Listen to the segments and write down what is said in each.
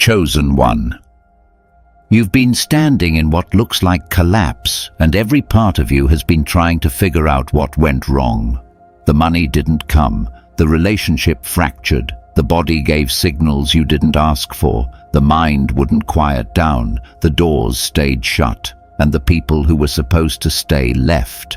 chosen one. You've been standing in what looks like collapse, and every part of you has been trying to figure out what went wrong. The money didn't come, the relationship fractured, the body gave signals you didn't ask for, the mind wouldn't quiet down, the doors stayed shut, and the people who were supposed to stay left.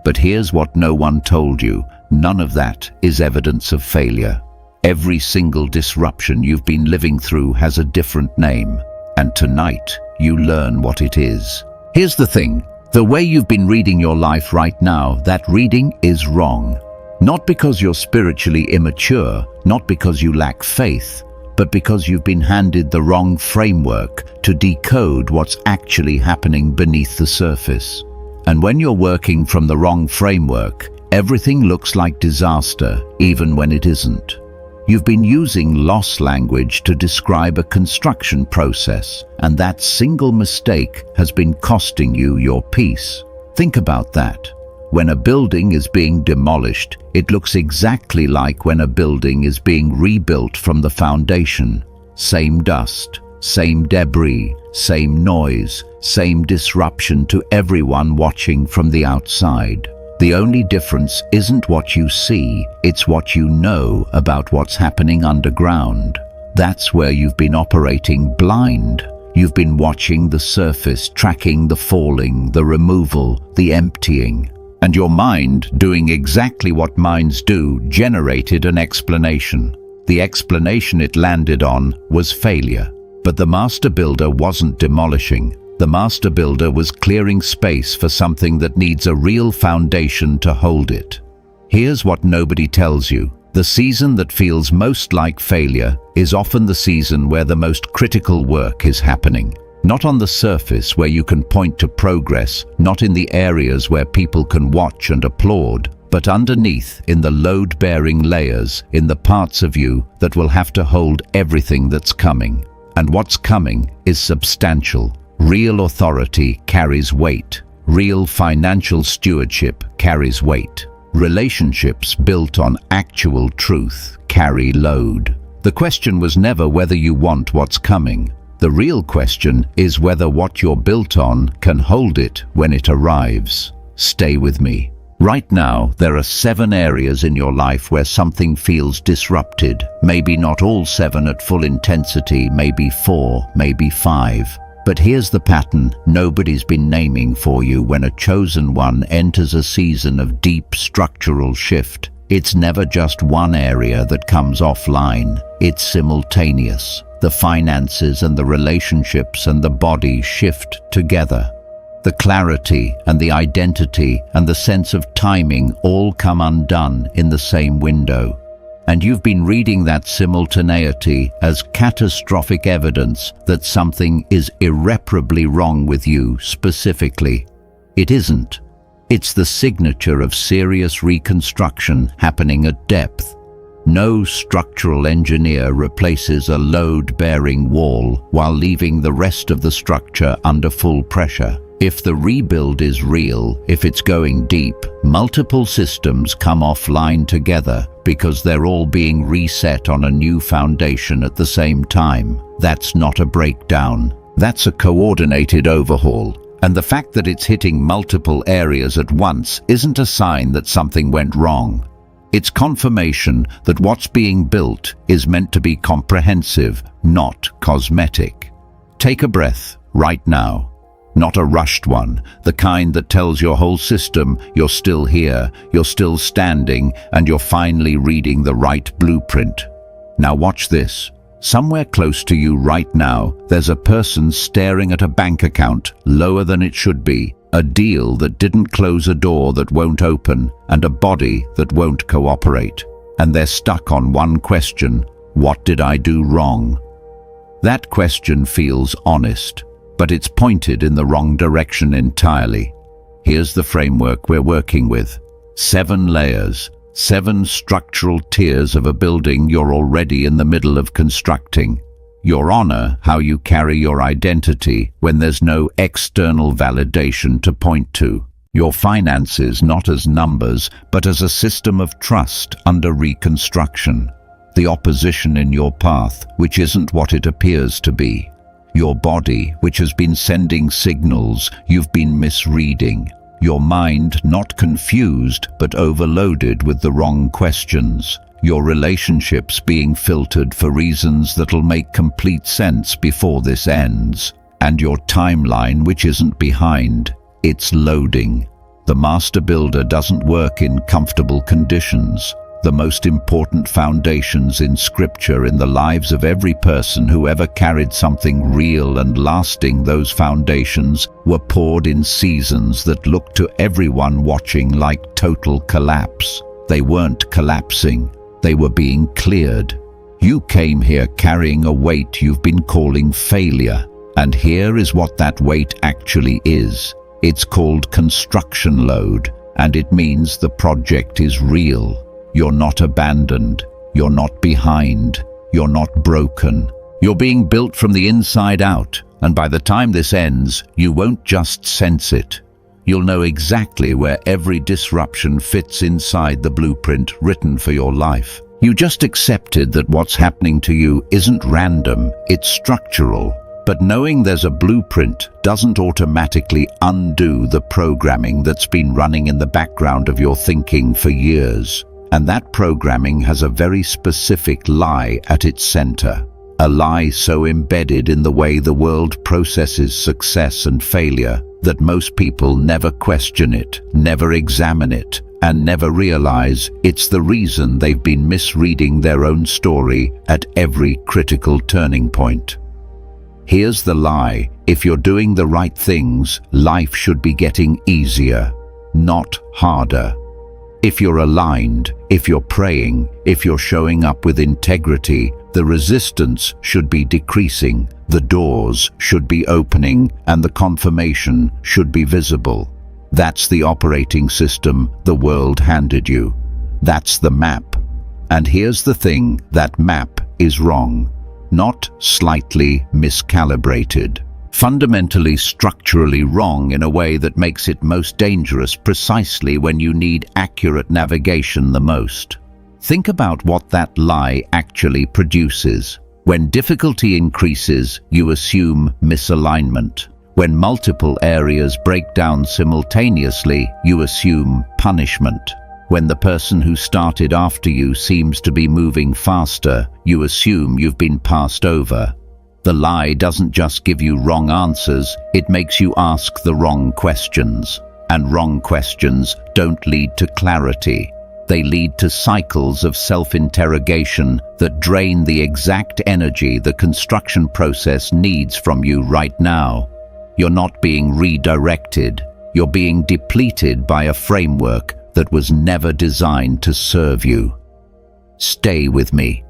But here's what no one told you: none of that is evidence of failure. Every single disruption you've been living through has a different name, and tonight you learn what it is. Here's the thing: the way you've been reading your life right now, that reading is wrong. Not because you're spiritually immature, not because you lack faith, but because you've been handed the wrong framework to decode what's actually happening beneath the surface. And when you're working from the wrong framework, everything looks like disaster, even when it isn't. You've been using loss language to describe a construction process, and that single mistake has been costing you your peace. Think about that. When a building is being demolished, it looks exactly like when a building is being rebuilt from the foundation. Same dust, same debris, same noise, same disruption to everyone watching from the outside. The only difference isn't what you see, it's what you know about what's happening underground. That's where you've been operating blind. You've been watching the surface, tracking the falling, the removal, the emptying. And your mind, doing exactly what minds do, generated an explanation. The explanation it landed on was failure. But the master builder wasn't demolishing. The master builder was clearing space for something that needs a real foundation to hold it. Here's what nobody tells you. The season that feels most like failure is often the season where the most critical work is happening. Not on the surface where you can point to progress, not in the areas where people can watch and applaud, but underneath, in the load-bearing layers, in the parts of you that will have to hold everything that's coming. And what's coming is substantial. Real authority carries weight. Real financial stewardship carries weight. Relationships built on actual truth carry load. The question was never whether you want what's coming. The real question is whether what you're built on can hold it when it arrives. Stay with me. Right now, there are 7 areas in your life where something feels disrupted. Maybe not all 7 at full intensity, maybe 4, maybe 5. But here's the pattern nobody's been naming for you when a chosen one enters a season of deep structural shift. It's never just one area that comes offline. It's simultaneous. The finances and the relationships and the body shift together. The clarity and the identity and the sense of timing all come undone in the same window. And you've been reading that simultaneity as catastrophic evidence that something is irreparably wrong with you specifically. It isn't. It's the signature of serious reconstruction happening at depth. No structural engineer replaces a load-bearing wall while leaving the rest of the structure under full pressure. If the rebuild is real, if it's going deep, multiple systems come offline together because they're all being reset on a new foundation at the same time. That's not a breakdown. That's a coordinated overhaul. And the fact that it's hitting multiple areas at once isn't a sign that something went wrong. It's confirmation that what's being built is meant to be comprehensive, not cosmetic. Take a breath right now. Not a rushed one, the kind that tells your whole system you're still here, you're still standing, and you're finally reading the right blueprint. Now watch this. Somewhere close to you right now, there's a person staring at a bank account lower than it should be, a deal that didn't close, a door that won't open, and a body that won't cooperate. And they're stuck on one question: what did I do wrong? That question feels honest, but it's pointed in the wrong direction entirely. Here's the framework we're working with. 7 layers, 7 structural tiers of a building you're already in the middle of constructing. Your honor, how you carry your identity when there's no external validation to point to. Your finances not as numbers, but as a system of trust under reconstruction. the opposition in your path, which isn't what it appears to be. Your body, which has been sending signals you've been misreading. Your mind not confused, but overloaded with the wrong questions. Your relationships being filtered for reasons that'll make complete sense before this ends. And your timeline, which isn't behind, it's loading. The master builder doesn't work in comfortable conditions. The most important foundations in Scripture in the lives of every person who ever carried something real and lasting, those foundations were poured in seasons that looked to everyone watching like total collapse. They weren't collapsing, they were being cleared. You came here carrying a weight you've been calling failure, and here is what that weight actually is. It's called construction load, and it means the project is real. You're not abandoned, you're not behind, you're not broken. You're being built from the inside out, and by the time this ends, you won't just sense it. You'll know exactly where every disruption fits inside the blueprint written for your life. You just accepted that what's happening to you isn't random, it's structural. But knowing there's a blueprint doesn't automatically undo the programming that's been running in the background of your thinking for years. And that programming has a very specific lie at its center. A lie so embedded in the way the world processes success and failure that most people never question it, never examine it, and never realize it's the reason they've been misreading their own story at every critical turning point. Here's the lie: if you're doing the right things, life should be getting easier, not harder. If you're aligned, if you're praying, if you're showing up with integrity, the resistance should be decreasing, the doors should be opening, and the confirmation should be visible. That's the operating system the world handed you. That's the map. And here's the thing: that map is wrong, not slightly miscalibrated. Fundamentally, structurally wrong in a way that makes it most dangerous precisely when you need accurate navigation the most. Think about what that lie actually produces. When difficulty increases, you assume misalignment. When multiple areas break down simultaneously, you assume punishment. When the person who started after you seems to be moving faster, you assume you've been passed over. The lie doesn't just give you wrong answers, it makes you ask the wrong questions. And wrong questions don't lead to clarity. They lead to cycles of self-interrogation that drain the exact energy the construction process needs from you right now. You're not being redirected, you're being depleted by a framework that was never designed to serve you. Stay with me.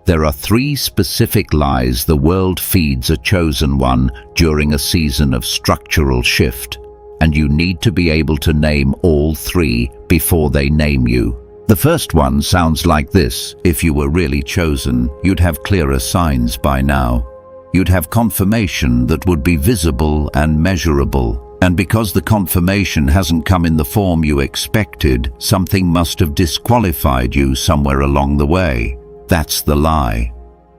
There are 3 specific lies the world feeds a chosen one during a season of structural shift, and you need to be able to name all 3 before they name you. The first one sounds like this: if you were really chosen, you'd have clearer signs by now. You'd have confirmation that would be visible and measurable, and because the confirmation hasn't come in the form you expected, something must have disqualified you somewhere along the way. That's the lie.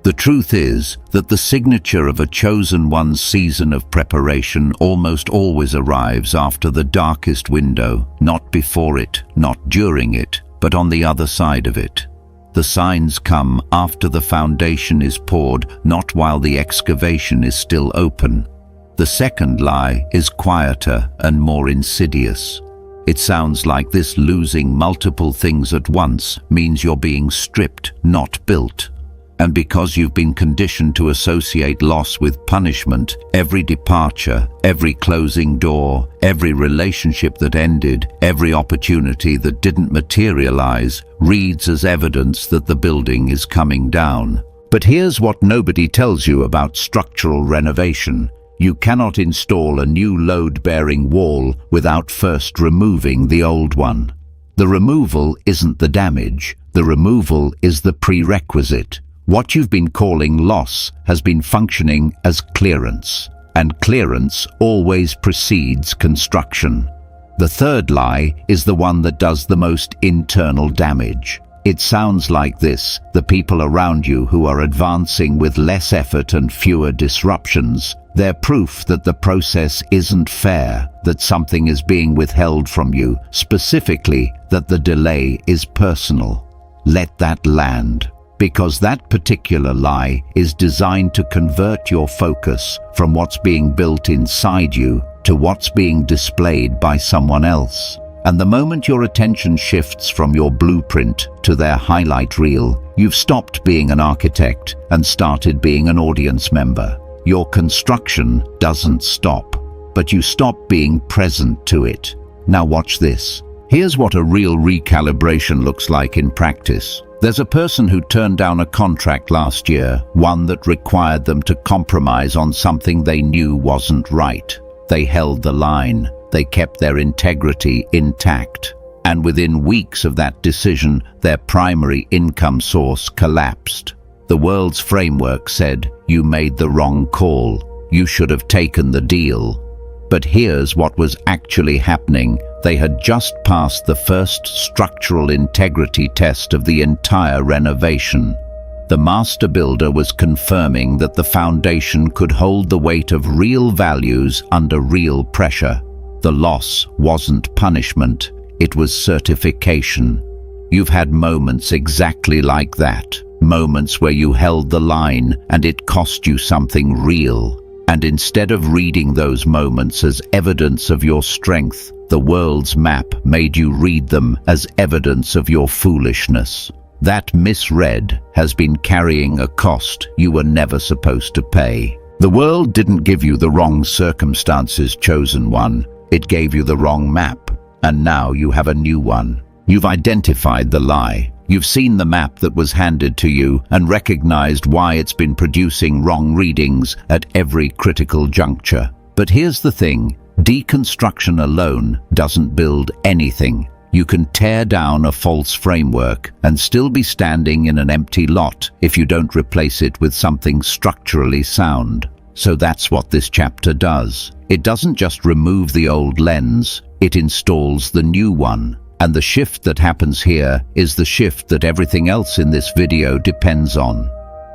The truth is that the signature of a chosen one's season of preparation almost always arrives after the darkest window, not before it, not during it, but on the other side of it. The signs come after the foundation is poured, not while the excavation is still open. The second lie is quieter and more insidious. It sounds like this: losing multiple things at once means you're being stripped, not built. And because you've been conditioned to associate loss with punishment, every departure, every closing door, every relationship that ended, every opportunity that didn't materialize, reads as evidence that the building is coming down. But here's what nobody tells you about structural renovation. You cannot install a new load-bearing wall without first removing the old one. The removal isn't the damage, the removal is the prerequisite. What you've been calling loss has been functioning as clearance, and clearance always precedes construction. The third lie is the one that does the most internal damage. It sounds like this: the people around you who are advancing with less effort and fewer disruptions, they're proof that the process isn't fair, that something is being withheld from you, specifically that the delay is personal. Let that land, because that particular lie is designed to convert your focus from what's being built inside you to what's being displayed by someone else. And the moment your attention shifts from your blueprint to their highlight reel, you've stopped being an architect and started being an audience member. Your construction doesn't stop, but you stop being present to it. Now watch this. Here's what a real recalibration looks like in practice. There's a person who turned down a contract last year, one that required them to compromise on something they knew wasn't right. They held the line. They kept their integrity intact. And within weeks of that decision, their primary income source collapsed. The world's framework said, "You made the wrong call. You should have taken the deal." But here's what was actually happening. They had just passed the first structural integrity test of the entire renovation. The master builder was confirming that the foundation could hold the weight of real values under real pressure. The loss wasn't punishment, it was certification. You've had moments exactly like that. Moments where you held the line and it cost you something real. And instead of reading those moments as evidence of your strength, the world's map made you read them as evidence of your foolishness. That misread has been carrying a cost you were never supposed to pay. The world didn't give you the wrong circumstances, chosen one. It gave you the wrong map, and now you have a new one. You've identified the lie. You've seen the map that was handed to you and recognized why it's been producing wrong readings at every critical juncture. But here's the thing: deconstruction alone doesn't build anything. You can tear down a false framework and still be standing in an empty lot if you don't replace it with something structurally sound. So that's what this chapter does. It doesn't just remove the old lens, it installs the new one. And the shift that happens here is the shift that everything else in this video depends on.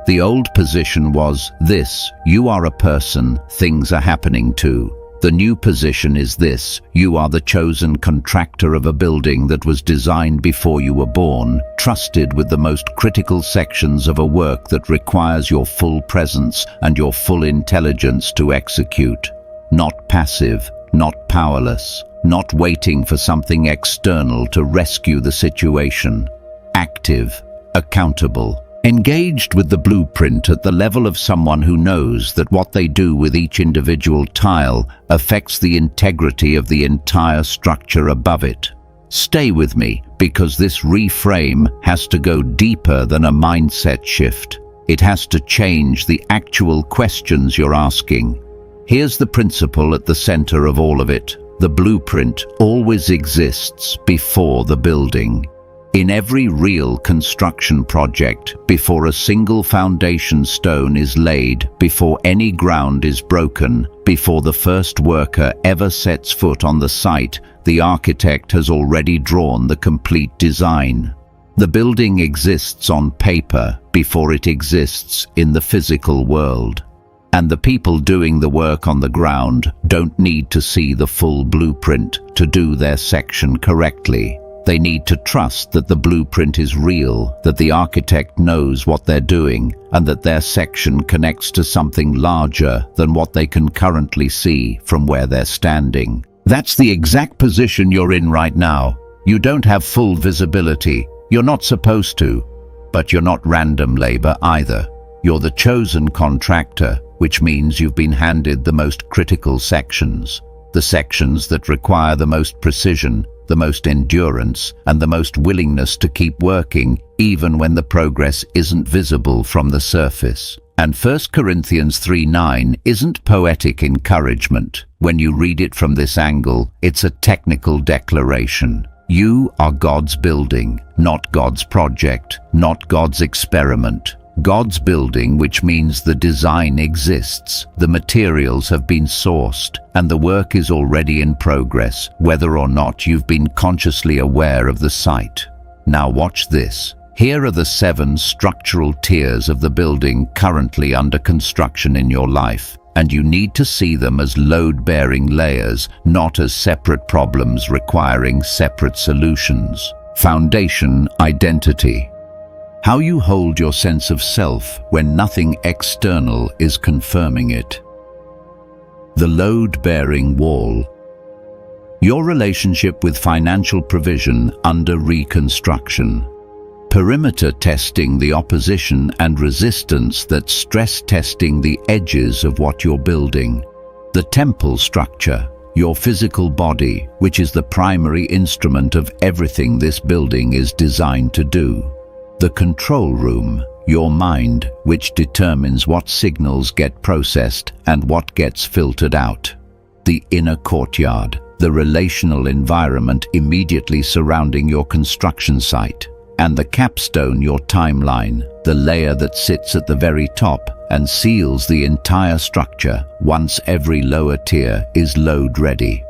The old position was this: you are a person things are happening to. The new position is this: you are the chosen contractor of a building that was designed before you were born, trusted with the most critical sections of a work that requires your full presence and your full intelligence to execute. Not passive, not powerless, not waiting for something external to rescue the situation. Active, accountable, engaged with the blueprint at the level of someone who knows that what they do with each individual tile affects the integrity of the entire structure above it. Stay with me, because this reframe has to go deeper than a mindset shift. It has to change the actual questions you're asking. Here's the principle at the center of all of it. The blueprint always exists before the building. In every real construction project, before a single foundation stone is laid, before any ground is broken, before the first worker ever sets foot on the site, the architect has already drawn the complete design. The building exists on paper before it exists in the physical world. And the people doing the work on the ground don't need to see the full blueprint to do their section correctly. They need to trust that the blueprint is real, that the architect knows what they're doing, and that their section connects to something larger than what they can currently see from where they're standing. That's the exact position you're in right now. You don't have full visibility. You're not supposed to. But you're not random labor either. You're the chosen contractor, which means you've been handed the most critical sections. The sections that require the most precision, the most endurance, and the most willingness to keep working, even when the progress isn't visible from the surface. And 1 Corinthians 3:9 isn't poetic encouragement. When you read it from this angle, it's a technical declaration. You are God's building, not God's project, not God's experiment. God's building, which means the design exists, the materials have been sourced, and the work is already in progress, whether or not you've been consciously aware of the site. Now watch this. Here are the 7 structural tiers of the building currently under construction in your life, and you need to see them as load-bearing layers, not as separate problems requiring separate solutions. Foundation identity. How you hold your sense of self when nothing external is confirming it. The load-bearing wall. Your relationship with financial provision under reconstruction. Perimeter testing the opposition and resistance that's stress testing the edges of what you're building. The temple structure, your physical body, which is the primary instrument of everything this building is designed to do. The control room, your mind, which determines what signals get processed and what gets filtered out. The inner courtyard, the relational environment immediately surrounding your construction site. And the capstone, your timeline, the layer that sits at the very top and seals the entire structure once every lower tier is load ready.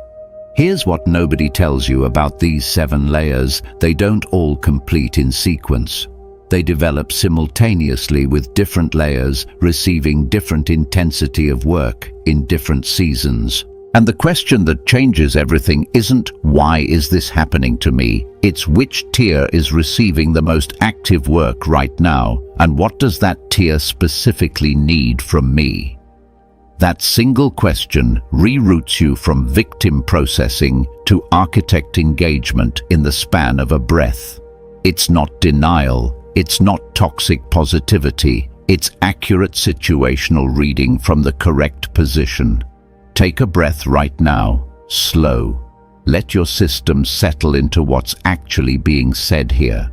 Here's what nobody tells you about these 7 layers: they don't all complete in sequence. They develop simultaneously with different layers receiving different intensity of work in different seasons. And the question that changes everything isn't why is this happening to me, it's which tier is receiving the most active work right now, and what does that tier specifically need from me? That single question reroutes you from victim processing to architect engagement in the span of a breath. It's not denial, it's not toxic positivity, it's accurate situational reading from the correct position. Take a breath right now, slow. Let your system settle into what's actually being said here.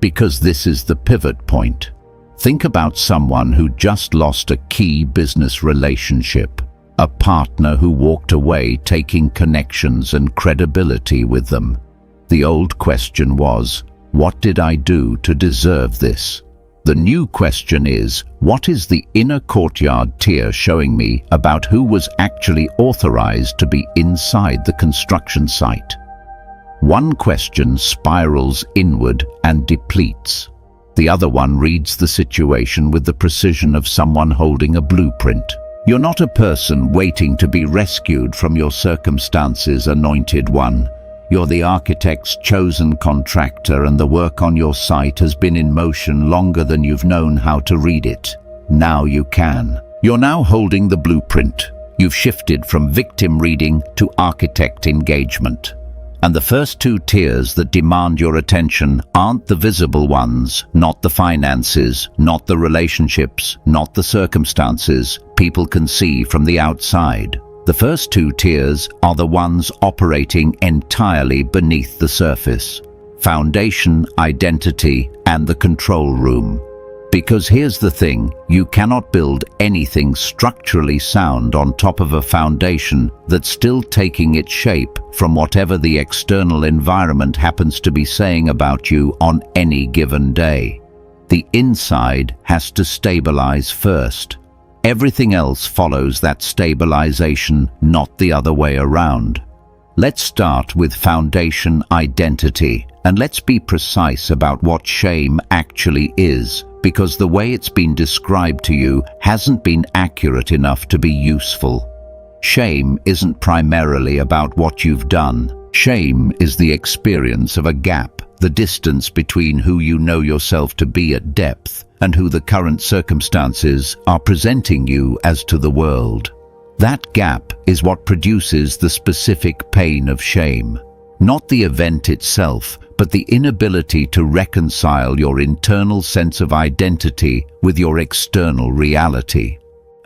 Because this is the pivot point. Think about someone who just lost a key business relationship, a partner who walked away taking connections and credibility with them. The old question was, what did I do to deserve this? The new question is, what is the inner courtyard tier showing me about who was actually authorized to be inside the construction site? One question spirals inward and depletes. The other one reads the situation with the precision of someone holding a blueprint. You're not a person waiting to be rescued from your circumstances, anointed one. You're the architect's chosen contractor, and the work on your site has been in motion longer than you've known how to read it. Now you can. You're now holding the blueprint. You've shifted from victim reading to architect engagement. And the first 2 tiers that demand your attention aren't the visible ones, not the finances, not the relationships, not the circumstances people can see from the outside. The first 2 tiers are the ones operating entirely beneath the surface: foundation, identity, and the control room. Because here's the thing, you cannot build anything structurally sound on top of a foundation that's still taking its shape from whatever the external environment happens to be saying about you on any given day. The inside has to stabilize first. Everything else follows that stabilization, not the other way around. Let's start with foundation identity, and let's be precise about what shame actually is, because the way it's been described to you hasn't been accurate enough to be useful. Shame isn't primarily about what you've done. Shame is the experience of a gap, the distance between who you know yourself to be at depth and who the current circumstances are presenting you as to the world. That gap is what produces the specific pain of shame. Not the event itself, but the inability to reconcile your internal sense of identity with your external reality.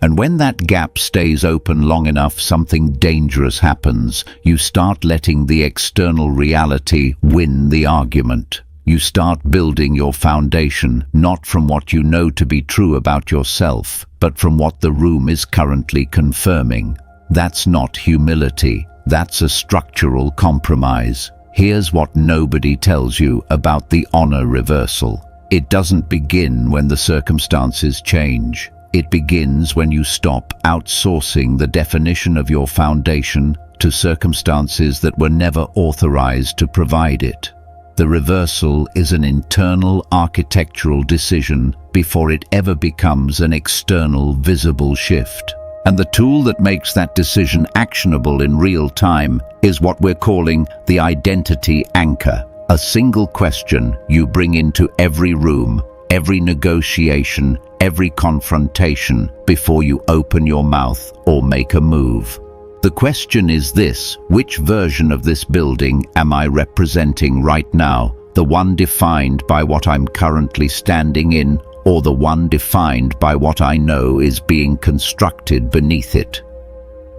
And when that gap stays open long enough, something dangerous happens. You start letting the external reality win the argument. You start building your foundation not from what you know to be true about yourself, but from what the room is currently confirming. That's not humility. That's a structural compromise. Here's what nobody tells you about the honor reversal. It doesn't begin when the circumstances change. It begins when you stop outsourcing the definition of your foundation to circumstances that were never authorized to provide it. The reversal is an internal architectural decision before it ever becomes an external visible shift. And the tool that makes that decision actionable in real time is what we're calling the identity anchor. A single question you bring into every room, every negotiation, every confrontation before you open your mouth or make a move. The question is this: which version of this building am I representing right now? The one defined by what I'm currently standing in, or the one defined by what I know is being constructed beneath it?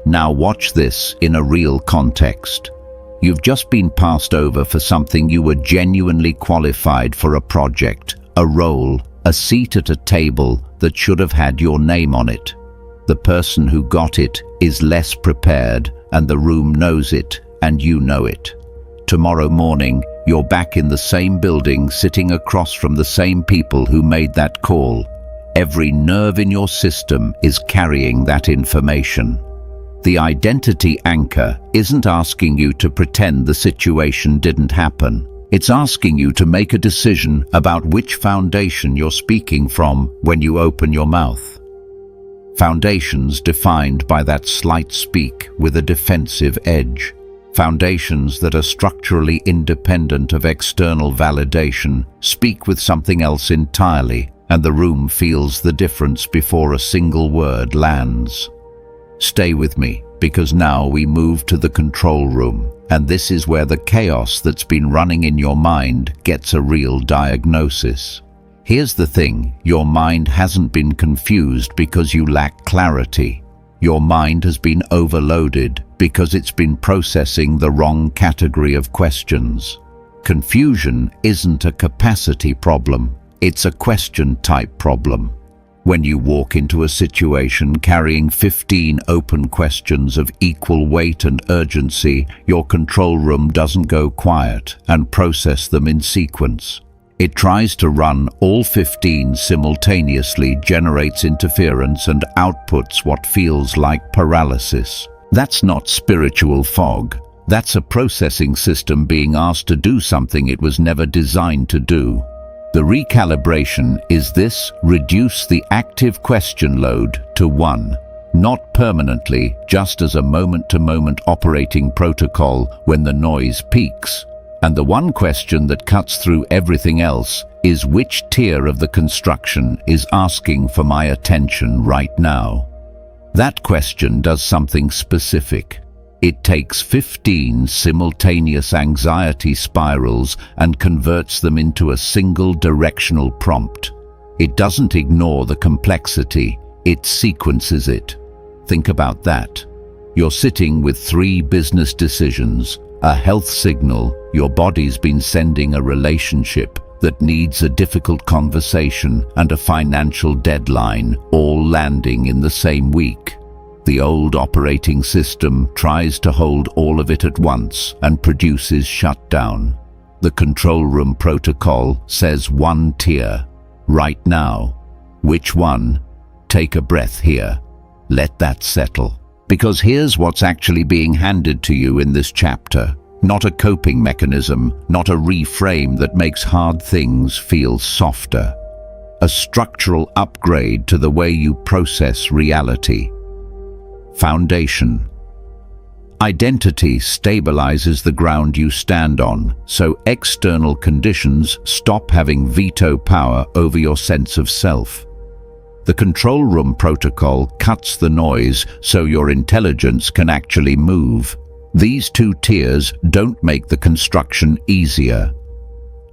Now watch this in a real context. You've just been passed over for something you were genuinely qualified for: a project, a role, a seat at a table that should have had your name on it. The person who got it is less prepared, and the room knows it, and you know it. Tomorrow morning, you're back in the same building, sitting across from the same people who made that call. Every nerve in your system is carrying that information. The identity anchor isn't asking you to pretend the situation didn't happen. It's asking you to make a decision about which foundation you're speaking from when you open your mouth. Foundations defined by that slight speak with a defensive edge. Foundations that are structurally independent of external validation speak with something else entirely, and the room feels the difference before a single word lands. Stay with me, because now we move to the control room, and this is where the chaos that's been running in your mind gets a real diagnosis. Here's the thing: your mind hasn't been confused because you lack clarity. Your mind has been overloaded because it's been processing the wrong category of questions. Confusion isn't a capacity problem, it's a question type problem. When you walk into a situation carrying 15 open questions of equal weight and urgency, your control room doesn't go quiet and process them in sequence. It tries to run all 15 simultaneously, generates interference, and outputs what feels like paralysis. That's not spiritual fog. That's a processing system being asked to do something it was never designed to do. The recalibration is this: reduce the active question load to 1. Not permanently, just as a moment-to-moment operating protocol when the noise peaks. And the one question that cuts through everything else is: which tier of the construction is asking for my attention right now? That question does something specific. It takes 15 simultaneous anxiety spirals and converts them into a single directional prompt. It doesn't ignore the complexity, it sequences it. Think about that. You're sitting with 3 business decisions, a health signal your body's been sending, a relationship that needs a difficult conversation, and a financial deadline, all landing in the same week. The old operating system tries to hold all of it at once and produces shutdown. The control room protocol says 1 tier, right now. Which one? Take a breath here. Let that settle. Because here's what's actually being handed to you in this chapter. Not a coping mechanism, not a reframe that makes hard things feel softer. A structural upgrade to the way you process reality. Foundation. Identity stabilizes the ground you stand on, so external conditions stop having veto power over your sense of self. The control room protocol cuts the noise so your intelligence can actually move. These 2 tiers don't make the construction easier.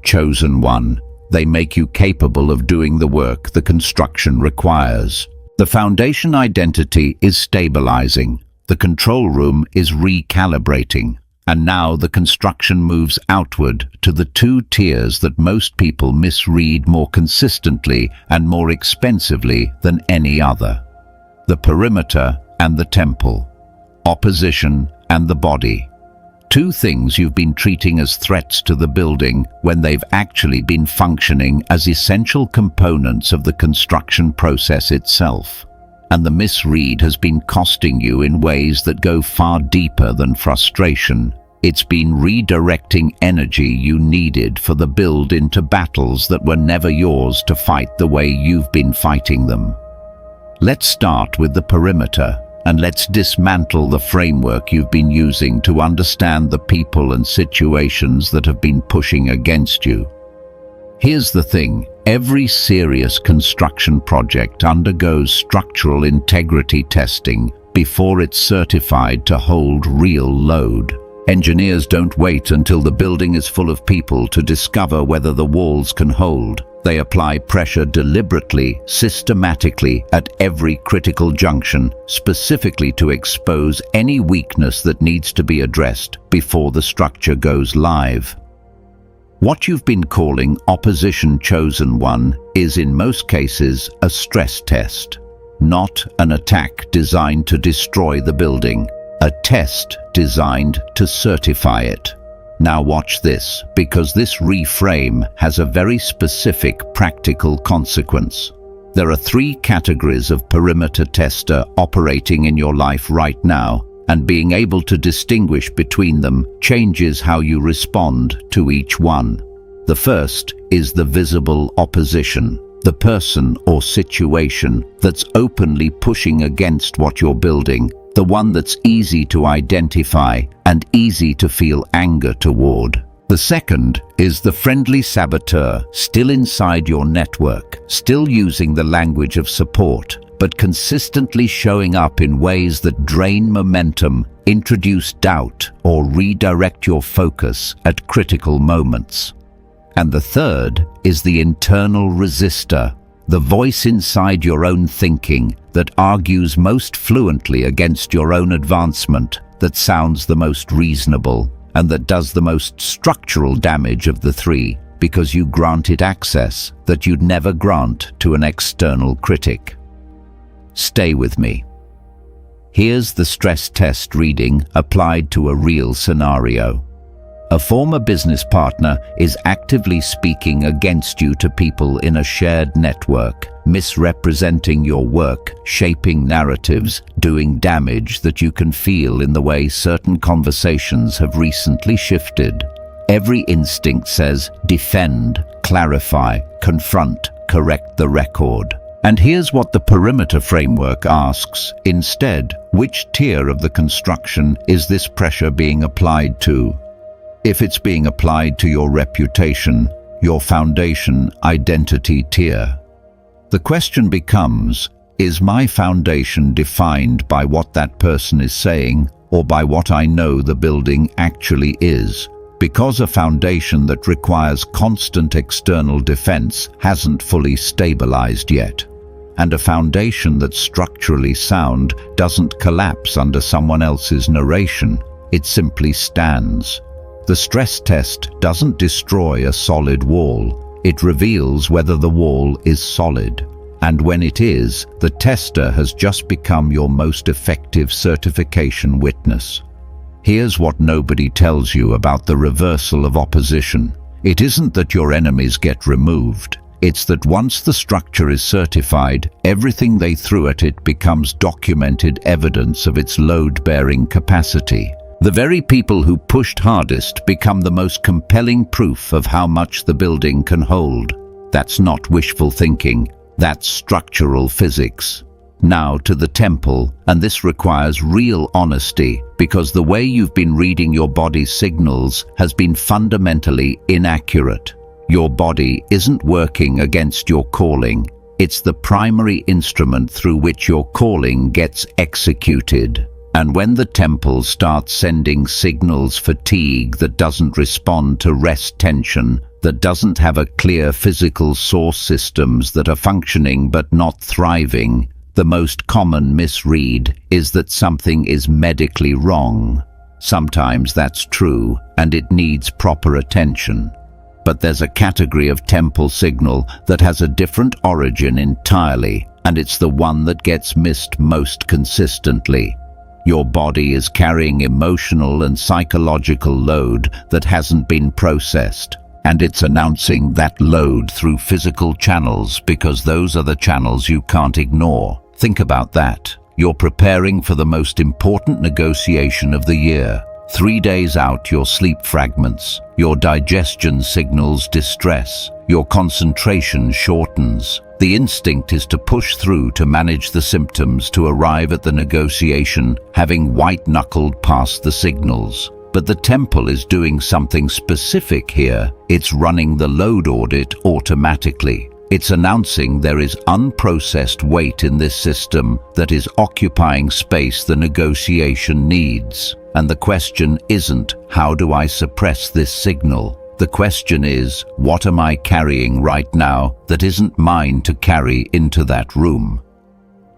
Chosen one, they make you capable of doing the work the construction requires. The foundation identity is stabilizing, the control room is recalibrating, and now the construction moves outward to the 2 tiers that most people misread more consistently and more expensively than any other. The perimeter and the temple. Opposition and the body. 2 things you've been treating as threats to the building when they've actually been functioning as essential components of the construction process itself. And the misread has been costing you in ways that go far deeper than frustration. It's been redirecting energy you needed for the build into battles that were never yours to fight the way you've been fighting them. Let's start with the perimeter, and let's dismantle the framework you've been using to understand the people and situations that have been pushing against you. Here's the thing, every serious construction project undergoes structural integrity testing before it's certified to hold real load. Engineers don't wait until the building is full of people to discover whether the walls can hold. They apply pressure deliberately, systematically, at every critical junction, specifically to expose any weakness that needs to be addressed before the structure goes live. What you've been calling Opposition Chosen One is in most cases a stress test, not an attack designed to destroy the building. A test designed to certify it. Now watch this, because this reframe has a very specific practical consequence. There are 3 categories of perimeter tester operating in your life right now, and being able to distinguish between them changes how you respond to each one. The first is the visible opposition, the person or situation that's openly pushing against what you're building, the one that's easy to identify and easy to feel anger toward. The second is the friendly saboteur, still inside your network, still using the language of support, but consistently showing up in ways that drain momentum, introduce doubt, or redirect your focus at critical moments. And the third is the internal resistor, the voice inside your own thinking that argues most fluently against your own advancement, that sounds the most reasonable, and that does the most structural damage of the 3, because you grant it access that you'd never grant to an external critic. Stay with me. Here's the stress test reading applied to a real scenario. A former business partner is actively speaking against you to people in a shared network, misrepresenting your work, shaping narratives, doing damage that you can feel in the way certain conversations have recently shifted. Every instinct says, defend, clarify, confront, correct the record. And here's what the perimeter framework asks. Instead, which tier of the construction is this pressure being applied to? If it's being applied to your reputation, your foundation identity tier. The question becomes, is my foundation defined by what that person is saying or by what I know the building actually is? Because a foundation that requires constant external defense hasn't fully stabilized yet. And a foundation that's structurally sound doesn't collapse under someone else's narration. It simply stands. The stress test doesn't destroy a solid wall. It reveals whether the wall is solid. And when it is, the tester has just become your most effective certification witness. Here's what nobody tells you about the reversal of opposition. It isn't that your enemies get removed. It's that once the structure is certified, everything they threw at it becomes documented evidence of its load-bearing capacity. The very people who pushed hardest become the most compelling proof of how much the building can hold. That's not wishful thinking, that's structural physics. Now to the temple, and this requires real honesty, because the way you've been reading your body's signals has been fundamentally inaccurate. Your body isn't working against your calling. It's the primary instrument through which your calling gets executed. And when the temple starts sending signals fatigue that doesn't respond to rest tension, that doesn't have a clear physical source systems that are functioning but not thriving, the most common misread is that something is medically wrong. Sometimes that's true, and it needs proper attention. But there's a category of temple signal that has a different origin entirely, and it's the one that gets missed most consistently. Your body is carrying emotional and psychological load that hasn't been processed, and it's announcing that load through physical channels because those are the channels you can't ignore. Think about that. You're preparing for the most important negotiation of the year. 3 days out, your sleep fragments, your digestion signals distress, your concentration shortens. The instinct is to push through to manage the symptoms, to arrive at the negotiation, having white-knuckled past the signals. But the temple is doing something specific here. It's running the load audit automatically. It's announcing there is unprocessed weight in this system that is occupying space the negotiation needs. And the question isn't, how do I suppress this signal? The question is, what am I carrying right now that isn't mine to carry into that room?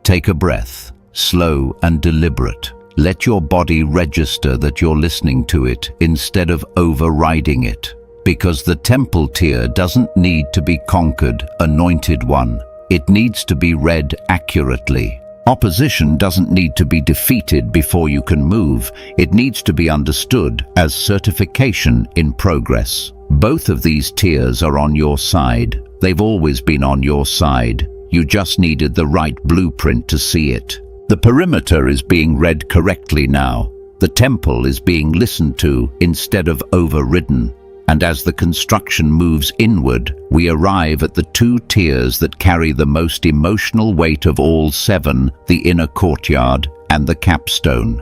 Take a breath, slow and deliberate. Let your body register that you're listening to it instead of overriding it. Because the temple tier doesn't need to be conquered, anointed one. It needs to be read accurately. Opposition doesn't need to be defeated before you can move. It needs to be understood as certification in progress. Both of these tiers are on your side. They've always been on your side. You just needed the right blueprint to see it. The perimeter is being read correctly now. The temple is being listened to instead of overridden. And as the construction moves inward, we arrive at the 2 tiers that carry the most emotional weight of all 7, the inner courtyard and the capstone.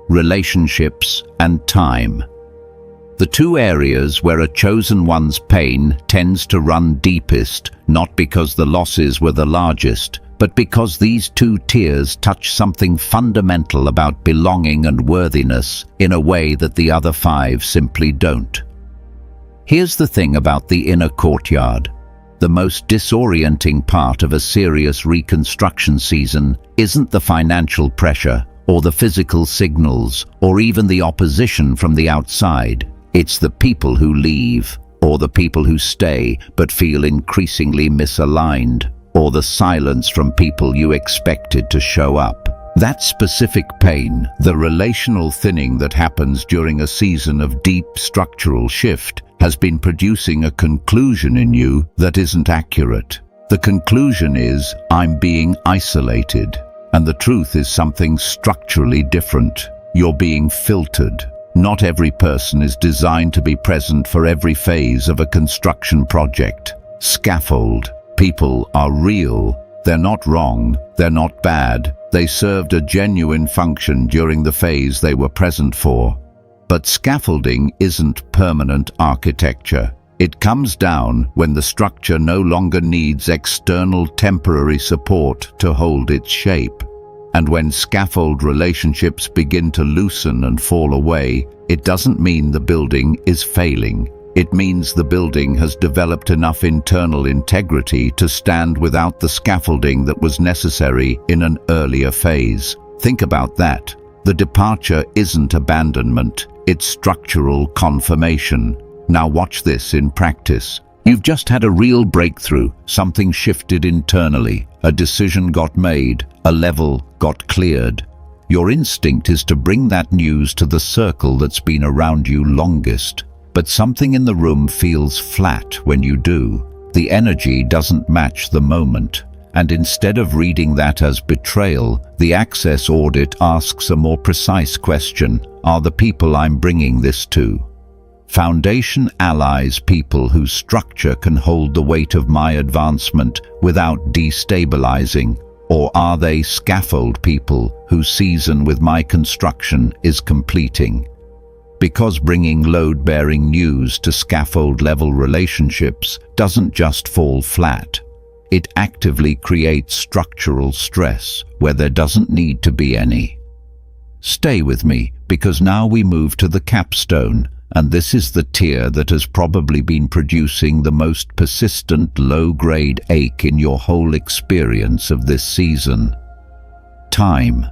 Relationships and time. The 2 areas where a chosen one's pain tends to run deepest, not because the losses were the largest, but because these 2 tiers touch something fundamental about belonging and worthiness in a way that the other 5 simply don't. Here's the thing about the inner courtyard. The most disorienting part of a serious reconstruction season isn't the financial pressure, or the physical signals, or even the opposition from the outside. It's the people who leave, or the people who stay but feel increasingly misaligned, or the silence from people you expected to show up. That specific pain, the relational thinning that happens during a season of deep structural shift, has been producing a conclusion in you that isn't accurate. The conclusion is, I'm being isolated. And the truth is something structurally different. You're being filtered. Not every person is designed to be present for every phase of a construction project. Scaffold. People are real. They're not wrong. They're not bad. They served a genuine function during the phase they were present for. But scaffolding isn't permanent architecture. It comes down when the structure no longer needs external temporary support to hold its shape. And when scaffold relationships begin to loosen and fall away, it doesn't mean the building is failing. It means the building has developed enough internal integrity to stand without the scaffolding that was necessary in an earlier phase. Think about that. The departure isn't abandonment, it's structural confirmation. Now watch this in practice. You've just had a real breakthrough. Something shifted internally. A decision got made. A level got cleared. Your instinct is to bring that news to the circle that's been around you longest. But something in the room feels flat when you do. The energy doesn't match the moment. And instead of reading that as betrayal, the access audit asks a more precise question. Are the people I'm bringing this to foundation allies, people whose structure can hold the weight of my advancement without destabilizing? Or are they scaffold people whose season with my construction is completing? Because bringing load-bearing news to scaffold-level relationships doesn't just fall flat. It actively creates structural stress where there doesn't need to be any. Stay with me, because now we move to the capstone, and this is the tier that has probably been producing the most persistent low-grade ache in your whole experience of this season. Time.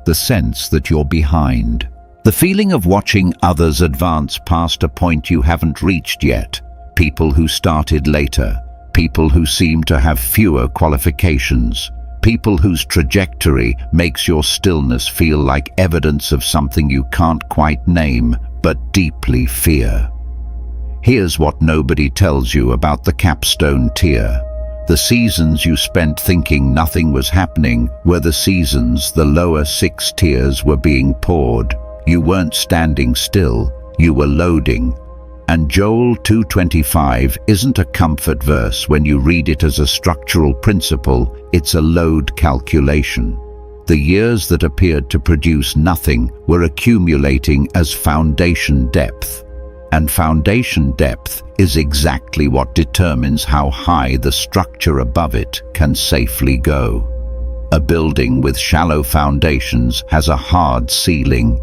The sense that you're behind. The feeling of watching others advance past a point you haven't reached yet. People who started later. People who seem to have fewer qualifications. People whose trajectory makes your stillness feel like evidence of something you can't quite name, but deeply fear. Here's what nobody tells you about the capstone tier. The seasons you spent thinking nothing was happening were the seasons the lower 6 tiers were being poured. You weren't standing still, you were loading. And Joel 2:25 isn't a comfort verse when you read it as a structural principle, it's a load calculation. The years that appeared to produce nothing were accumulating as foundation depth. And foundation depth is exactly what determines how high the structure above it can safely go. A building with shallow foundations has a hard ceiling.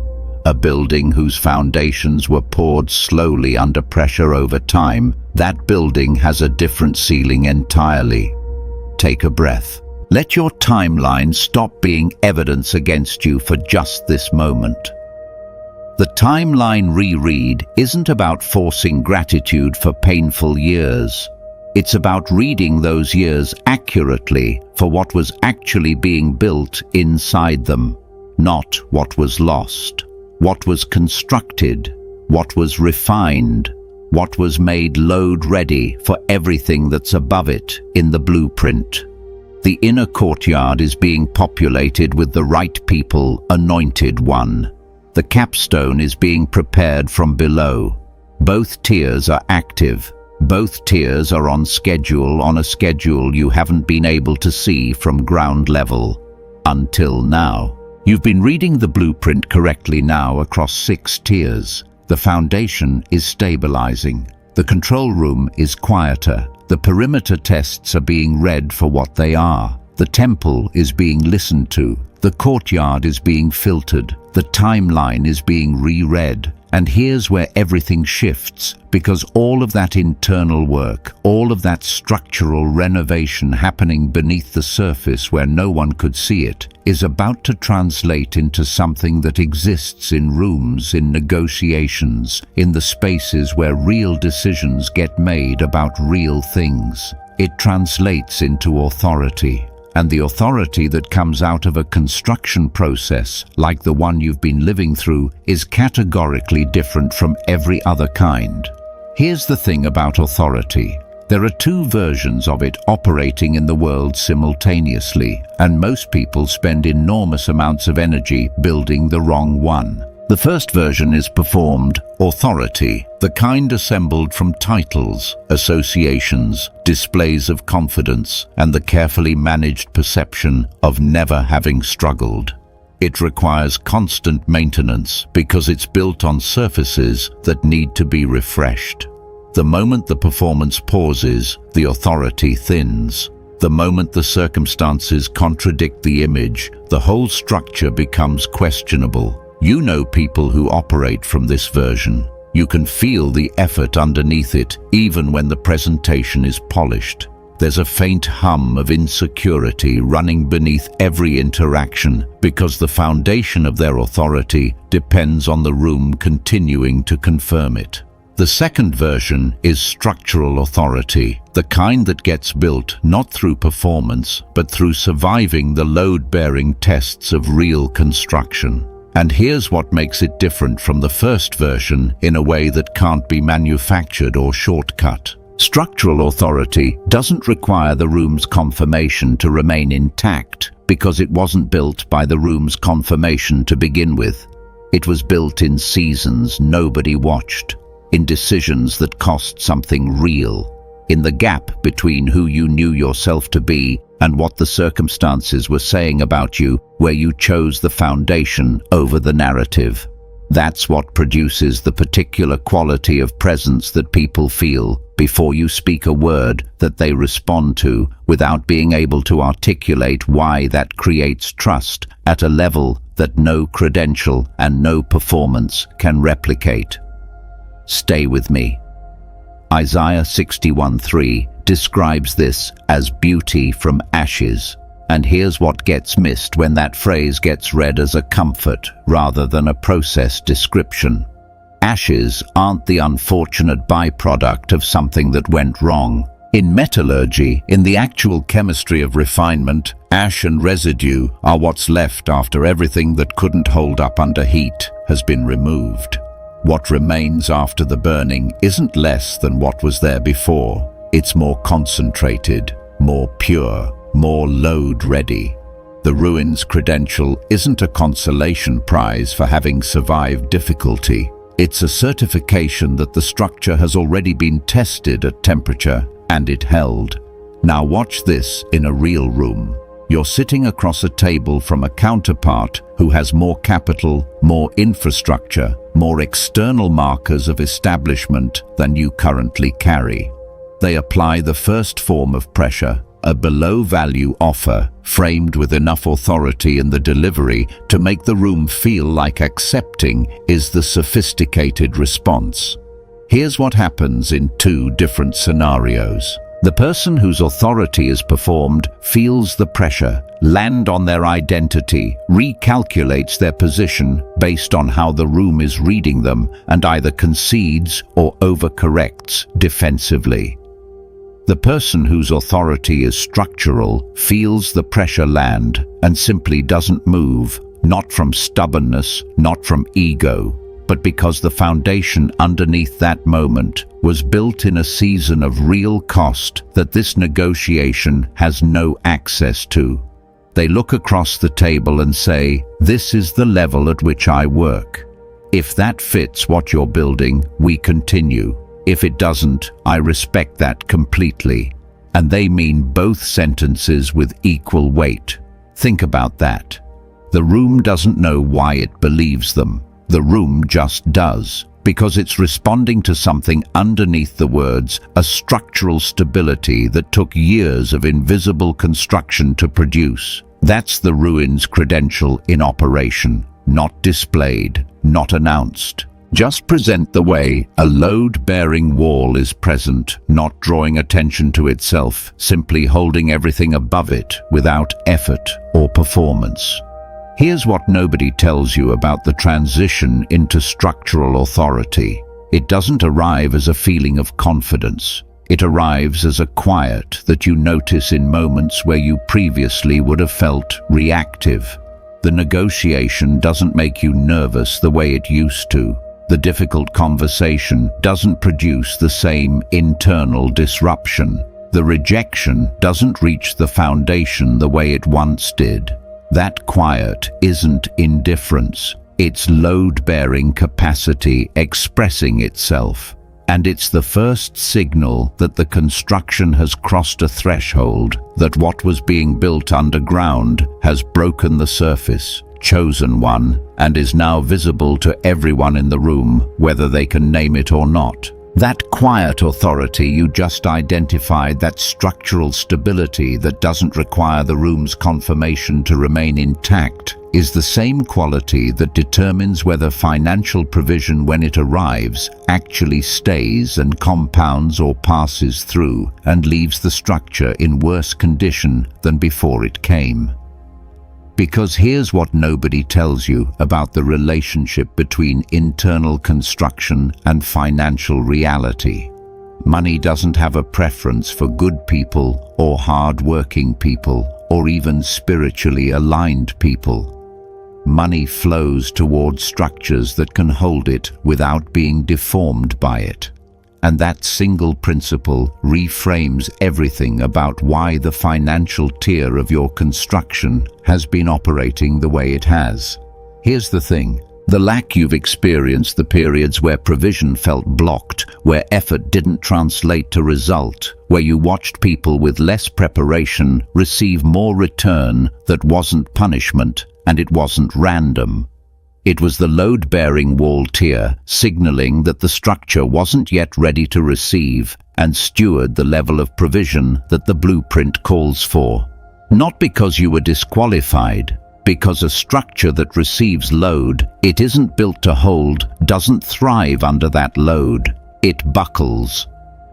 A building whose foundations were poured slowly under pressure over time, that building has a different ceiling entirely. Take a breath. Let your timeline stop being evidence against you for just this moment. The timeline reread isn't about forcing gratitude for painful years. It's about reading those years accurately for what was actually being built inside them, not what was lost, what was constructed, what was refined, what was made load-ready for everything that's above it in the blueprint. The inner courtyard is being populated with the right people, anointed one. The capstone is being prepared from below. Both tiers are active. Both tiers are on a schedule you haven't been able to see from ground level. Until now. You've been reading the blueprint correctly now across 6 tiers. The foundation is stabilizing. The control room is quieter. The perimeter tests are being read for what they are. The temple is being listened to. The courtyard is being filtered. The timeline is being reread. And here's where everything shifts, because all of that internal work, all of that structural renovation happening beneath the surface where no one could see it, is about to translate into something that exists in rooms, in negotiations, in the spaces where real decisions get made about real things. It translates into authority. And the authority that comes out of a construction process, like the one you've been living through, is categorically different from every other kind. Here's the thing about authority. There are 2 versions of it operating in the world simultaneously, and most people spend enormous amounts of energy building the wrong one. The first version is performed authority, the kind assembled from titles, associations, displays of confidence, and the carefully managed perception of never having struggled. It requires constant maintenance because it's built on surfaces that need to be refreshed. The moment the performance pauses, the authority thins. The moment the circumstances contradict the image, the whole structure becomes questionable. You know people who operate from this version. You can feel the effort underneath it, even when the presentation is polished. There's a faint hum of insecurity running beneath every interaction because the foundation of their authority depends on the room continuing to confirm it. The second version is structural authority, the kind that gets built not through performance, but through surviving the load-bearing tests of real construction. And here's what makes it different from the first version in a way that can't be manufactured or shortcut. Structural authority doesn't require the room's confirmation to remain intact because it wasn't built by the room's confirmation to begin with. It was built in seasons nobody watched, in decisions that cost something real, in the gap between who you knew yourself to be and what the circumstances were saying about you, where you chose the foundation over the narrative. That's what produces the particular quality of presence that people feel before you speak a word that they respond to without being able to articulate why that creates trust at a level that no credential and no performance can replicate. Stay with me. Isaiah 61:3 describes this as beauty from ashes. And here's what gets missed when that phrase gets read as a comfort rather than a process description. Ashes aren't the unfortunate byproduct of something that went wrong. In metallurgy, in the actual chemistry of refinement, ash and residue are what's left after everything that couldn't hold up under heat has been removed. What remains after the burning isn't less than what was there before. It's more concentrated, more pure, more load-ready. The ruins credential isn't a consolation prize for having survived difficulty. It's a certification that the structure has already been tested at temperature and it held. Now watch this in a real room. You're sitting across a table from a counterpart who has more capital, more infrastructure, more external markers of establishment than you currently carry. They apply the first form of pressure, a below-value offer framed with enough authority in the delivery to make the room feel like accepting is the sophisticated response. Here's what happens in two different scenarios. The person whose authority is performed feels the pressure land on their identity, recalculates their position based on how the room is reading them, and either concedes or overcorrects defensively. The person whose authority is structural feels the pressure land and simply doesn't move, not from stubbornness, not from ego, but because the foundation underneath that moment was built in a season of real cost that this negotiation has no access to. They look across the table and say, "This is the level at which I work. If that fits what you're building, we continue. If it doesn't, I respect that completely." And they mean both sentences with equal weight. Think about that. The room doesn't know why it believes them. The room just does, because it's responding to something underneath the words, a structural stability that took years of invisible construction to produce. That's the ruins credential in operation, not displayed, not announced. Just present the way a load-bearing wall is present, not drawing attention to itself, simply holding everything above it without effort or performance. Here's what nobody tells you about the transition into structural authority. It doesn't arrive as a feeling of confidence. It arrives as a quiet that you notice in moments where you previously would have felt reactive. The negotiation doesn't make you nervous the way it used to. The difficult conversation doesn't produce the same internal disruption. The rejection doesn't reach the foundation the way it once did. That quiet isn't indifference. It's load-bearing capacity expressing itself. And it's the first signal that the construction has crossed a threshold, that what was being built underground has broken the surface, chosen one, and is now visible to everyone in the room, whether they can name it or not. That quiet authority you just identified, that structural stability that doesn't require the room's confirmation to remain intact, is the same quality that determines whether financial provision, when it arrives, actually stays and compounds or passes through and leaves the structure in worse condition than before it came. Because here's what nobody tells you about the relationship between internal construction and financial reality. Money doesn't have a preference for good people or hard-working people or even spiritually aligned people. Money flows towards structures that can hold it without being deformed by it. And that single principle reframes everything about why the financial tier of your construction has been operating the way it has. Here's the thing. The lack you've experienced, the periods where provision felt blocked, where effort didn't translate to result, where you watched people with less preparation receive more return that wasn't punishment and it wasn't random. It was the load-bearing wall tier signaling that the structure wasn't yet ready to receive and steward the level of provision that the blueprint calls for. Not because you were disqualified, because a structure that receives load it isn't built to hold doesn't thrive under that load. It buckles.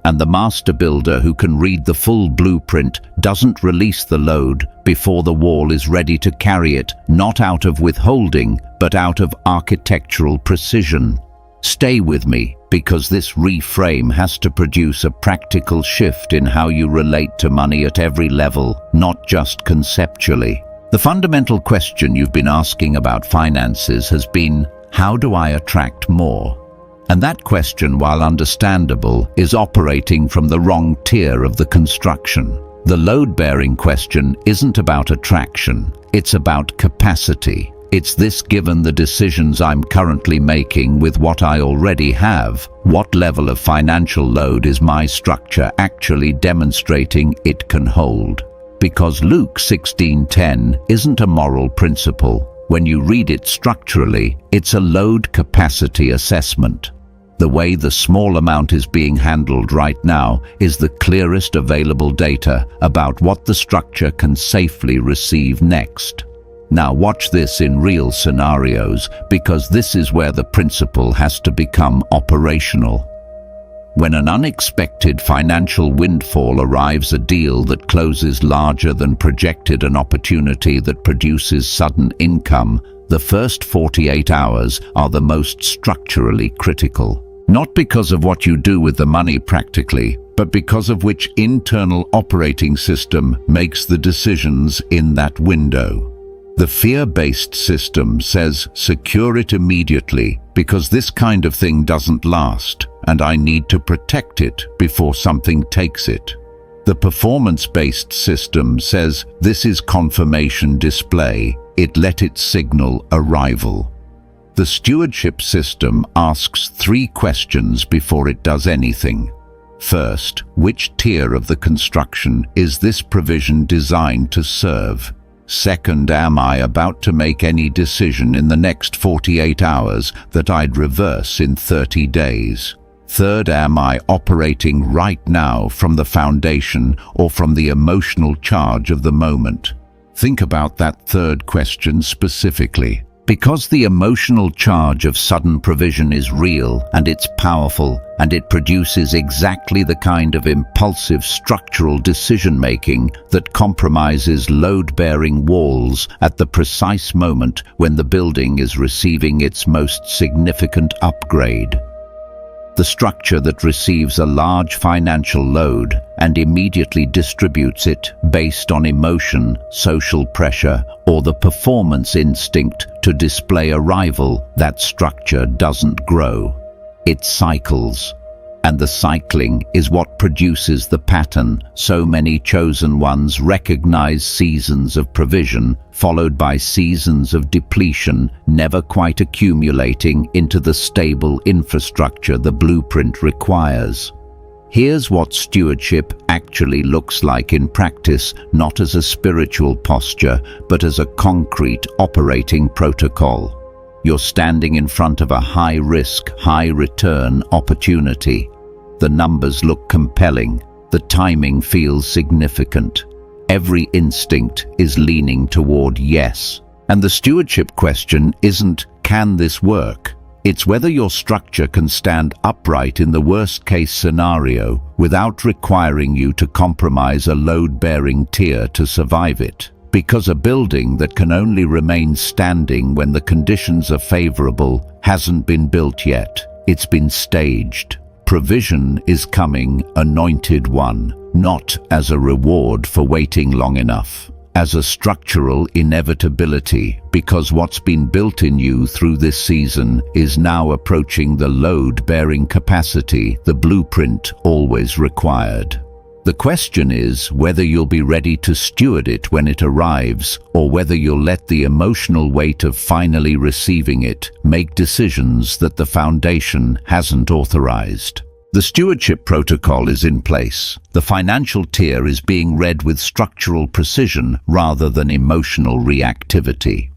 And the master builder who can read the full blueprint doesn't release the load before the wall is ready to carry it, not out of withholding, but out of architectural precision. Stay with me, because this reframe has to produce a practical shift in how you relate to money at every level, not just conceptually. The fundamental question you've been asking about finances has been, how do I attract more? And that question, while understandable, is operating from the wrong tier of the construction. The load-bearing question isn't about attraction. It's about capacity. It's this: given the decisions I'm currently making with what I already have, what level of financial load is my structure actually demonstrating it can hold? Because Luke 16:10 isn't a moral principle. When you read it structurally, it's a load capacity assessment. The way the small amount is being handled right now is the clearest available data about what the structure can safely receive next. Now watch this in real scenarios, because this is where the principle has to become operational. When an unexpected financial windfall arrives, a deal that closes larger than projected, an opportunity that produces sudden income, the first 48 hours are the most structurally critical. Not because of what you do with the money practically, but because of which internal operating system makes the decisions in that window. The fear-based system says, secure it immediately, because this kind of thing doesn't last, and I need to protect it before something takes it. The performance-based system says, this is confirmation display, let it signal arrival. The stewardship system asks 3 questions before it does anything. First, which tier of the construction is this provision designed to serve? Second, am I about to make any decision in the next 48 hours that I'd reverse in 30 days? Third, am I operating right now from the foundation or from the emotional charge of the moment? Think about that third question specifically. Because the emotional charge of sudden provision is real, and it's powerful, and it produces exactly the kind of impulsive structural decision-making that compromises load-bearing walls at the precise moment when the building is receiving its most significant upgrade. The structure that receives a large financial load and immediately distributes it based on emotion, social pressure, or the performance instinct to display arrival, that structure doesn't grow. It cycles. And the cycling is what produces the pattern so many chosen ones recognize: seasons of provision, followed by seasons of depletion, never quite accumulating into the stable infrastructure the blueprint requires. Here's what stewardship actually looks like in practice, not as a spiritual posture, but as a concrete operating protocol. You're standing in front of a high-risk, high-return opportunity. The numbers look compelling. The timing feels significant. Every instinct is leaning toward yes. And the stewardship question isn't, can this work? It's whether your structure can stand upright in the worst-case scenario without requiring you to compromise a load-bearing tier to survive it. Because a building that can only remain standing when the conditions are favorable hasn't been built yet. It's been staged. Provision is coming, anointed one, not as a reward for waiting long enough, as a structural inevitability, because what's been built in you through this season is now approaching the load-bearing capacity the blueprint always required. The question is whether you'll be ready to steward it when it arrives, or whether you'll let the emotional weight of finally receiving it make decisions that the foundation hasn't authorized. The stewardship protocol is in place. The financial tier is being read with structural precision rather than emotional reactivity.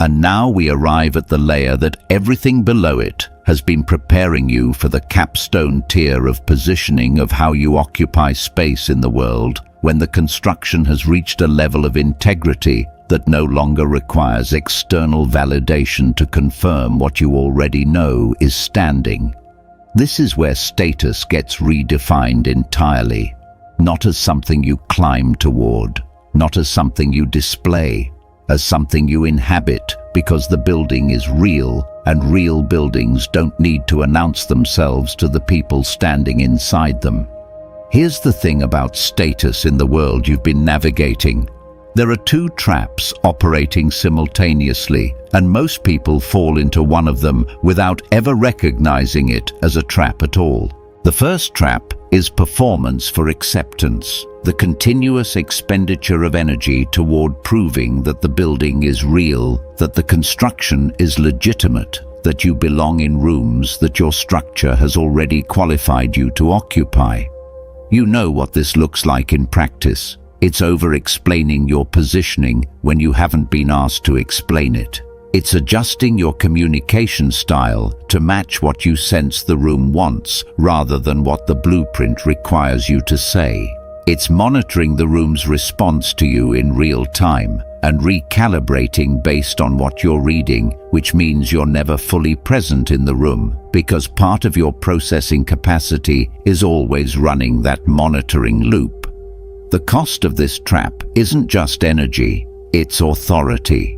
And now we arrive at the layer that everything below it has been preparing you for, the capstone tier of positioning of how you occupy space in the world when the construction has reached a level of integrity that no longer requires external validation to confirm what you already know is standing. This is where status gets redefined entirely, not as something you climb toward, not as something you display, as something you inhabit, because the building is real, and real buildings don't need to announce themselves to the people standing inside them. Here's the thing about status in the world you've been navigating. There are 2 traps operating simultaneously, and most people fall into one of them without ever recognizing it as a trap at all. The first trap is performance for acceptance, the continuous expenditure of energy toward proving that the building is real, that the construction is legitimate, that you belong in rooms that your structure has already qualified you to occupy. You know what this looks like in practice. It's over-explaining your positioning when you haven't been asked to explain it. It's adjusting your communication style to match what you sense the room wants rather than what the blueprint requires you to say. It's monitoring the room's response to you in real time and recalibrating based on what you're reading, which means you're never fully present in the room because part of your processing capacity is always running that monitoring loop. The cost of this trap isn't just energy, it's authority.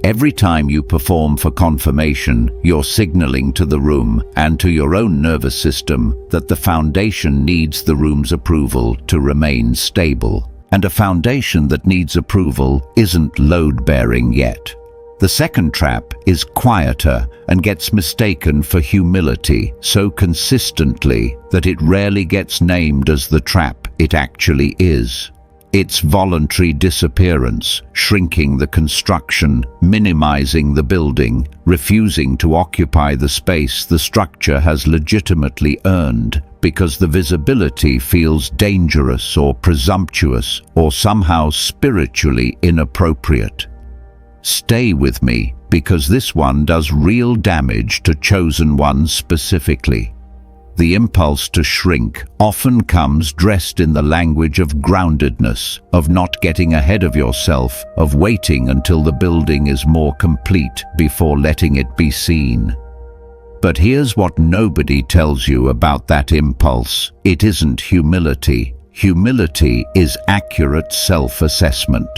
Every time you perform for confirmation, you're signaling to the room and to your own nervous system that the foundation needs the room's approval to remain stable. And a foundation that needs approval isn't load-bearing yet. The second trap is quieter and gets mistaken for humility so consistently that it rarely gets named as the trap it actually is. It's voluntary disappearance, shrinking the construction, minimizing the building, refusing to occupy the space the structure has legitimately earned because the visibility feels dangerous or presumptuous or somehow spiritually inappropriate. Stay with me, because this one does real damage to chosen ones specifically. The impulse to shrink often comes dressed in the language of groundedness, of not getting ahead of yourself, of waiting until the building is more complete before letting it be seen. But here's what nobody tells you about that impulse. It isn't humility. Humility is accurate self-assessment.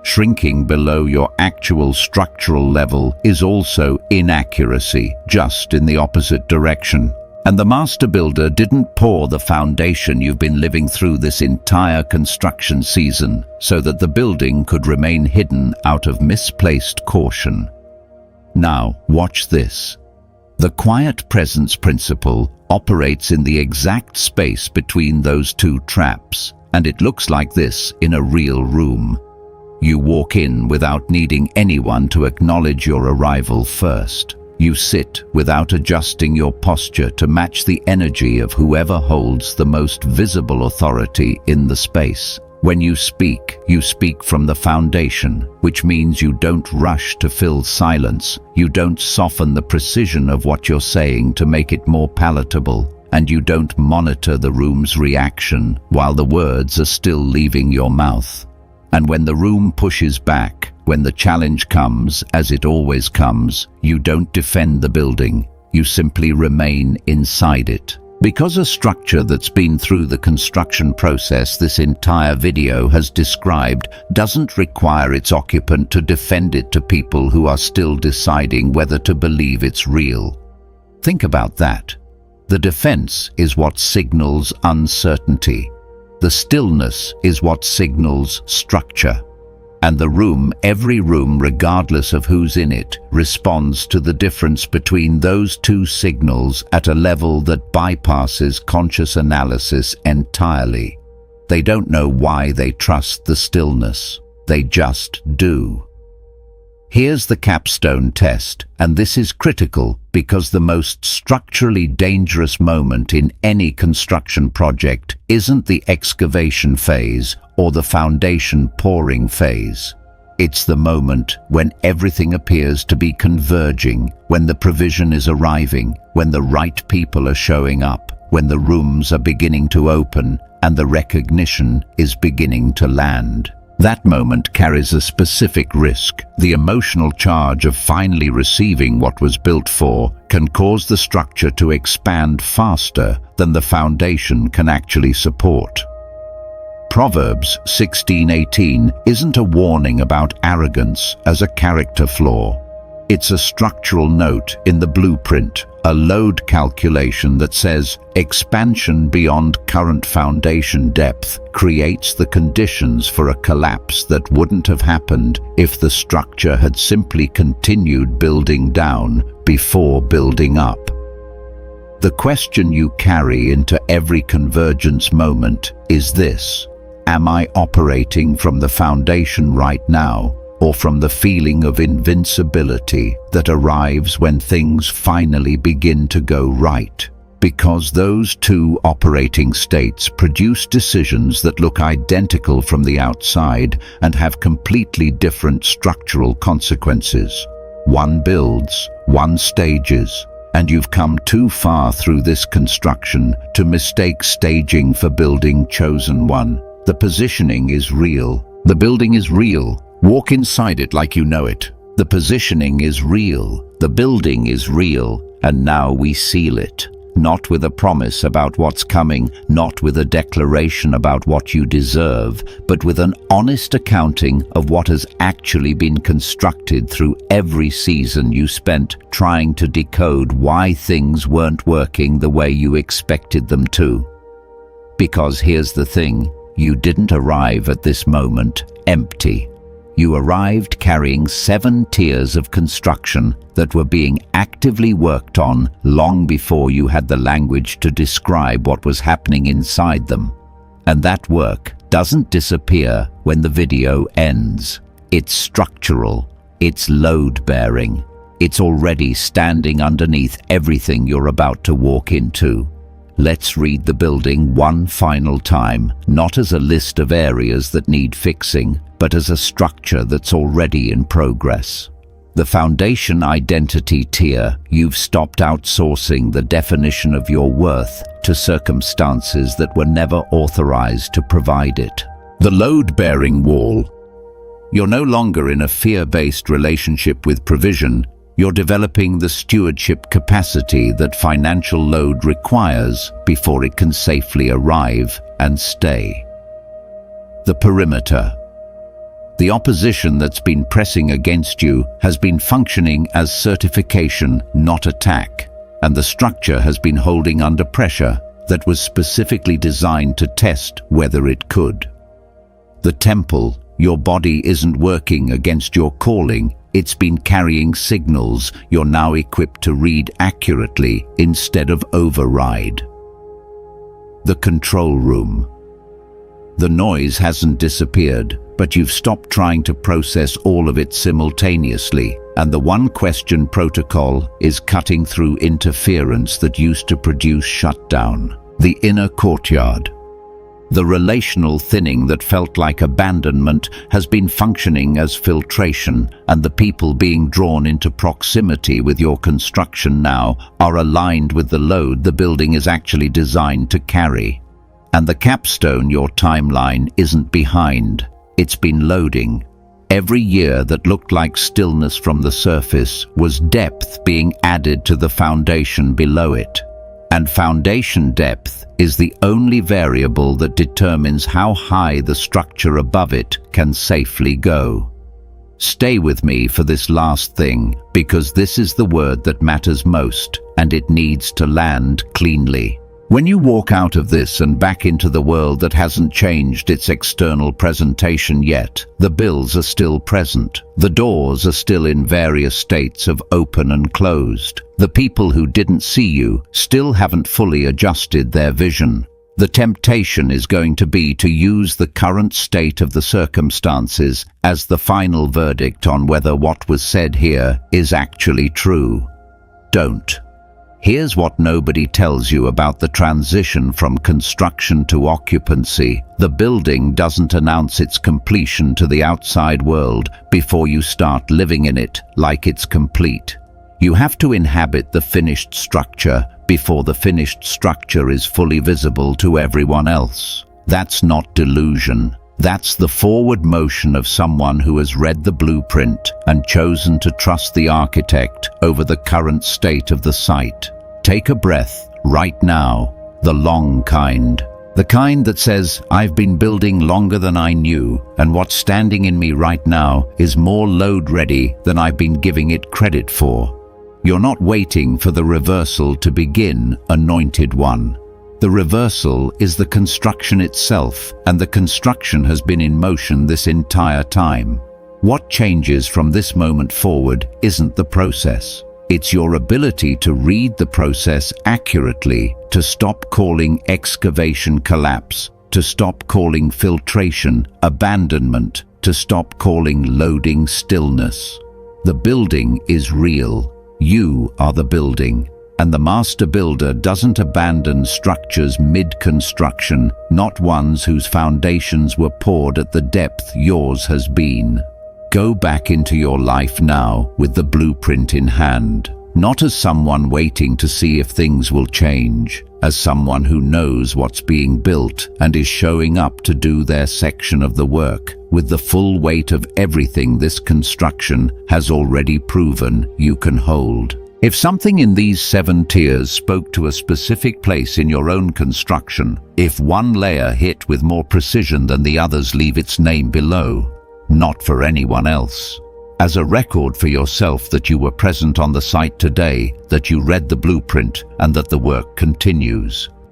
Shrinking below your actual structural level is also inaccuracy, just in the opposite direction. And the master builder didn't pour the foundation you've been living through this entire construction season so that the building could remain hidden out of misplaced caution. Now, watch this. The quiet presence principle operates in the exact space between those two traps, and it looks like this in a real room. You walk in without needing anyone to acknowledge your arrival first. You sit without adjusting your posture to match the energy of whoever holds the most visible authority in the space. When you speak from the foundation, which means you don't rush to fill silence. You don't soften the precision of what you're saying to make it more palatable, and you don't monitor the room's reaction while the words are still leaving your mouth. And when the room pushes back, when the challenge comes, as it always comes, you don't defend the building, you simply remain inside it. Because a structure that's been through the construction process this entire video has described doesn't require its occupant to defend it to people who are still deciding whether to believe it's real. Think about that. The defense is what signals uncertainty. The stillness is what signals structure. And the room, every room, regardless of who's in it, responds to the difference between those two signals at a level that bypasses conscious analysis entirely. They don't know why they trust the stillness. They just do. Here's the capstone test, and this is critical because the most structurally dangerous moment in any construction project isn't the excavation phase or the foundation pouring phase. It's the moment when everything appears to be converging, when the provision is arriving, when the right people are showing up, when the rooms are beginning to open and the recognition is beginning to land. That moment carries a specific risk. The emotional charge of finally receiving what was built for can cause the structure to expand faster than the foundation can actually support. Proverbs 16:18 isn't a warning about arrogance as a character flaw. It's a structural note in the blueprint, a load calculation that says expansion beyond current foundation depth creates the conditions for a collapse that wouldn't have happened if the structure had simply continued building down before building up. The question you carry into every convergence moment is this: am I operating from the foundation right now, or from the feeling of invincibility that arrives when things finally begin to go right? Because those two operating states produce decisions that look identical from the outside and have completely different structural consequences. One builds, one stages, and you've come too far through this construction to mistake staging for building chosen one. The positioning is real. The building is real. Walk inside it like you know it. The positioning is real. The building is real. And now we seal it. Not with a promise about what's coming, not with a declaration about what you deserve, but with an honest accounting of what has actually been constructed through every season you spent trying to decode why things weren't working the way you expected them to. Because here's the thing, you didn't arrive at this moment empty. You arrived carrying 7 tiers of construction that were being actively worked on long before you had the language to describe what was happening inside them. And that work doesn't disappear when the video ends. It's structural, it's load-bearing, it's already standing underneath everything you're about to walk into. Let's read the building one final time, not as a list of areas that need fixing, but as a structure that's already in progress. The foundation identity tier, you've stopped outsourcing the definition of your worth to circumstances that were never authorized to provide it. The load-bearing wall, you're no longer in a fear-based relationship with provision. You're developing the stewardship capacity that financial load requires before it can safely arrive and stay. The perimeter. The opposition that's been pressing against you has been functioning as certification, not attack, and the structure has been holding under pressure that was specifically designed to test whether it could. The temple, your body isn't working against your calling. It's been carrying signals you're now equipped to read accurately instead of override. The control room. The noise hasn't disappeared, but you've stopped trying to process all of it simultaneously, and the one-question protocol is cutting through interference that used to produce shutdown. The inner courtyard. The relational thinning that felt like abandonment has been functioning as filtration, and the people being drawn into proximity with your construction now are aligned with the load the building is actually designed to carry. And the capstone, your timeline, isn't behind. It's been loading. Every year that looked like stillness from the surface was depth being added to the foundation below it. And foundation depth is the only variable that determines how high the structure above it can safely go. Stay with me for this last thing, because this is the word that matters most, and it needs to land cleanly. When you walk out of this and back into the world that hasn't changed its external presentation yet, the bills are still present. The doors are still in various states of open and closed. The people who didn't see you still haven't fully adjusted their vision. The temptation is going to be to use the current state of the circumstances as the final verdict on whether what was said here is actually true. Don't. Here's what nobody tells you about the transition from construction to occupancy. The building doesn't announce its completion to the outside world before you start living in it like it's complete. You have to inhabit the finished structure before the finished structure is fully visible to everyone else. That's not delusion. That's the forward motion of someone who has read the blueprint and chosen to trust the architect over the current state of the site. Take a breath right now, the long kind. The kind that says, I've been building longer than I knew, and what's standing in me right now is more load-ready than I've been giving it credit for. You're not waiting for the reversal to begin, anointed one. The reversal is the construction itself, and the construction has been in motion this entire time. What changes from this moment forward isn't the process. It's your ability to read the process accurately, to stop calling excavation collapse, to stop calling filtration abandonment, to stop calling loading stillness. The building is real. You are the building. And the master builder doesn't abandon structures mid-construction, not ones whose foundations were poured at the depth yours has been. Go back into your life now with the blueprint in hand, not as someone waiting to see if things will change, as someone who knows what's being built and is showing up to do their section of the work, with the full weight of everything this construction has already proven you can hold. If something in these 7 tiers spoke to a specific place in your own construction, if one layer hit with more precision than the others, leave its name below, not for anyone else. As a record for yourself that you were present on the site today, that you read the blueprint, and that the work continues.